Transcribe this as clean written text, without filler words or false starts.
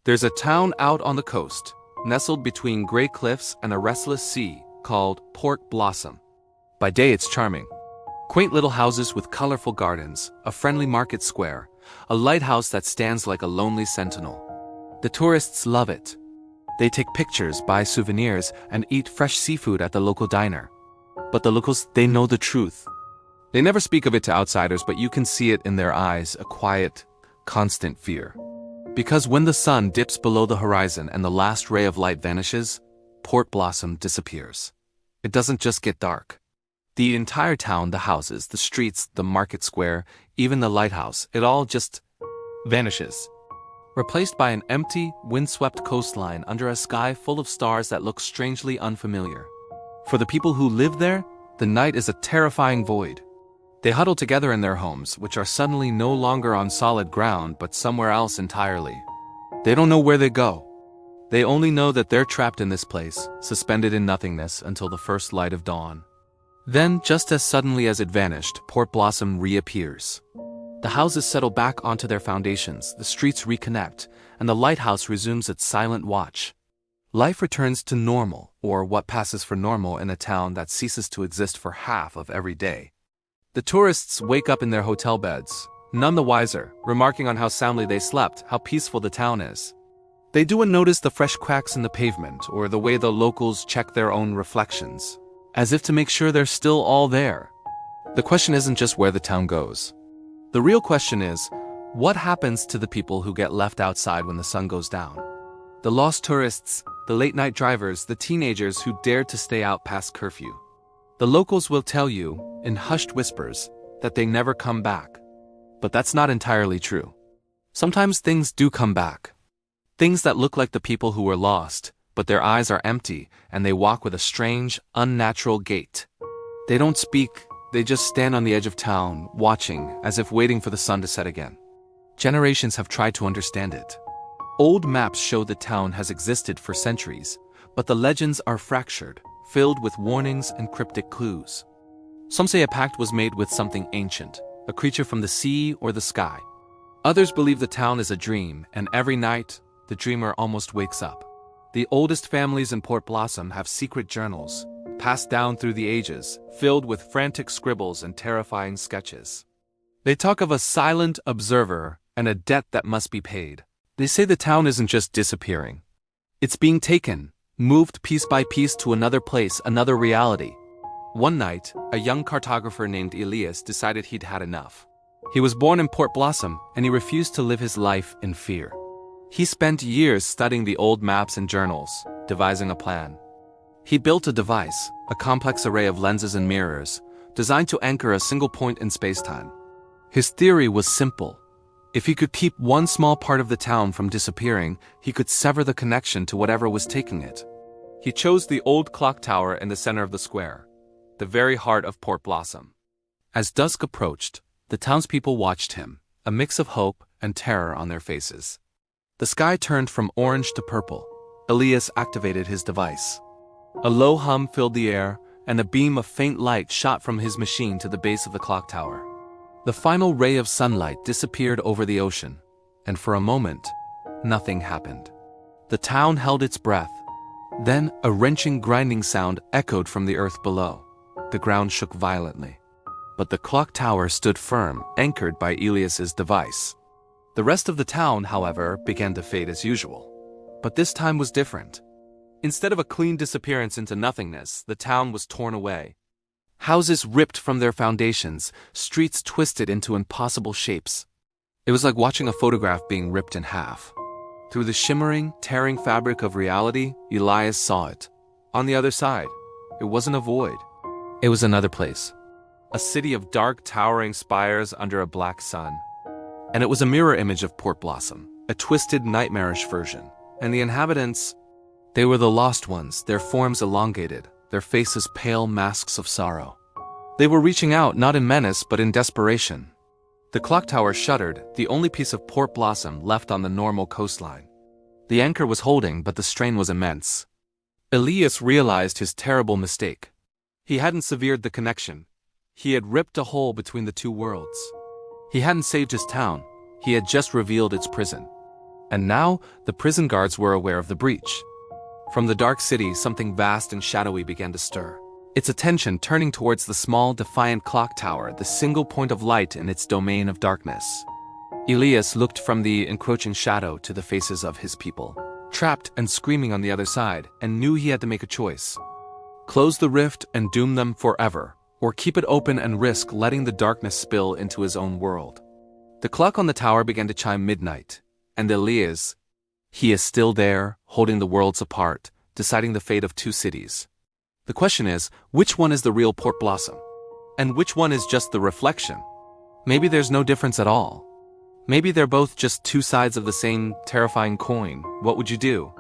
There's a town out on the coast, nestled between gray cliffs and a restless sea, called Port Blossom. By day it's charming. Quaint little houses with colorful gardens, a friendly market square, a lighthouse that stands like a lonely sentinel. The tourists love it. They take pictures, buy souvenirs, and eat fresh seafood at the local diner. But the locals, they know the truth. They never speak of it to outsiders, but you can see it in their eyes, a quiet, constant fear. Because when the sun dips below the horizon and the last ray of light vanishes, Port Blossom disappears. It doesn't just get dark. The entire town, the houses, the streets, the market square, even the lighthouse, it all just vanishes. Replaced by an empty, windswept coastline under a sky full of stars that look strangely unfamiliar. For the people who live there, the night is a terrifying void. They huddle together in their homes, which are suddenly no longer on solid ground but somewhere else entirely. They don't know where they go. They only know that they're trapped in this place, suspended in nothingness until the first light of dawn. Then, just as suddenly as it vanished, Port Blossom reappears. The houses settle back onto their foundations, the streets reconnect, and the lighthouse resumes its silent watch. Life returns to normal, or what passes for normal in a town that ceases to exist for half of every day. The tourists wake up in their hotel beds, none the wiser, remarking on how soundly they slept, how peaceful the town is. They don't notice the fresh cracks in the pavement or the way the locals check their own reflections, as if to make sure they're still all there. The question isn't just where the town goes. The real question is, what happens to the people who get left outside when the sun goes down? The lost tourists, the late-night drivers, the teenagers who dared to stay out past curfew. The locals will tell you, in hushed whispers, that they never come back. But that's not entirely true. Sometimes things do come back. Things that look like the people who were lost, but their eyes are empty and they walk with a strange, unnatural gait. They don't speak, they just stand on the edge of town, watching, as if waiting for the sun to set again. Generations have tried to understand it. Old maps show the town has existed for centuries, but the legends are fractured, filled with warnings and cryptic clues. Some say a pact was made with something ancient, a creature from the sea or the sky. Others believe the town is a dream, and every night, the dreamer almost wakes up. The oldest families in Port Blossom have secret journals, passed down through the ages, filled with frantic scribbles and terrifying sketches. They talk of a silent observer and a debt that must be paid. They say the town isn't just disappearing. It's being taken, moved piece by piece to another place, another reality. One night, a young cartographer named Elias decided he'd had enough. He was born in Port Blossom, and he refused to live his life in fear. He spent years studying the old maps and journals, devising a plan. He built a device, a complex array of lenses and mirrors, designed to anchor a single point in space-time. His theory was simple. If he could keep one small part of the town from disappearing, he could sever the connection to whatever was taking it. He chose the old clock tower in the center of the square, the very heart of Port Blossom. As dusk approached, the townspeople watched him, a mix of hope and terror on their faces. The sky turned from orange to purple. Elias activated his device. A low hum filled the air, and a beam of faint light shot from his machine to the base of the clock tower. The final ray of sunlight disappeared over the ocean, and for a moment, nothing happened. The town held its breath. Then a wrenching, grinding sound echoed from the earth below. The ground shook violently. But the clock tower stood firm, anchored by Elias's device. The rest of the town, however, began to fade as usual. But this time was different. Instead of a clean disappearance into nothingness, the town was torn away. Houses ripped from their foundations, streets twisted into impossible shapes. It was like watching a photograph being ripped in half. Through the shimmering, tearing fabric of reality, Elias saw it. On the other side, it wasn't a void. It was another place. A city of dark, towering spires under a black sun. And it was a mirror image of Port Blossom, a twisted, nightmarish version. And the inhabitants, they were the lost ones, their forms elongated, their faces pale masks of sorrow. They were reaching out, not in menace, but in desperation. The clock tower shuddered, the only piece of Port Blossom left on the normal coastline. The anchor was holding, but the strain was immense. Elias realized his terrible mistake. He hadn't severed the connection. He had ripped a hole between the two worlds. He hadn't saved his town. He had just revealed its prison. And now, the prison guards were aware of the breach. From the dark city, something vast and shadowy began to stir. Its attention turning towards the small, defiant clock tower, the single point of light in its domain of darkness. Elias looked from the encroaching shadow to the faces of his people, trapped and screaming on the other side, and knew he had to make a choice. Close the rift and doom them forever, or keep it open and risk letting the darkness spill into his own world. The clock on the tower began to chime midnight, and Elias, he is still there, holding the worlds apart, deciding the fate of two cities. The question is, which one is the real Port Blossom? And which one is just the reflection? Maybe there's no difference at all. Maybe they're both just two sides of the same terrifying coin. What would you do?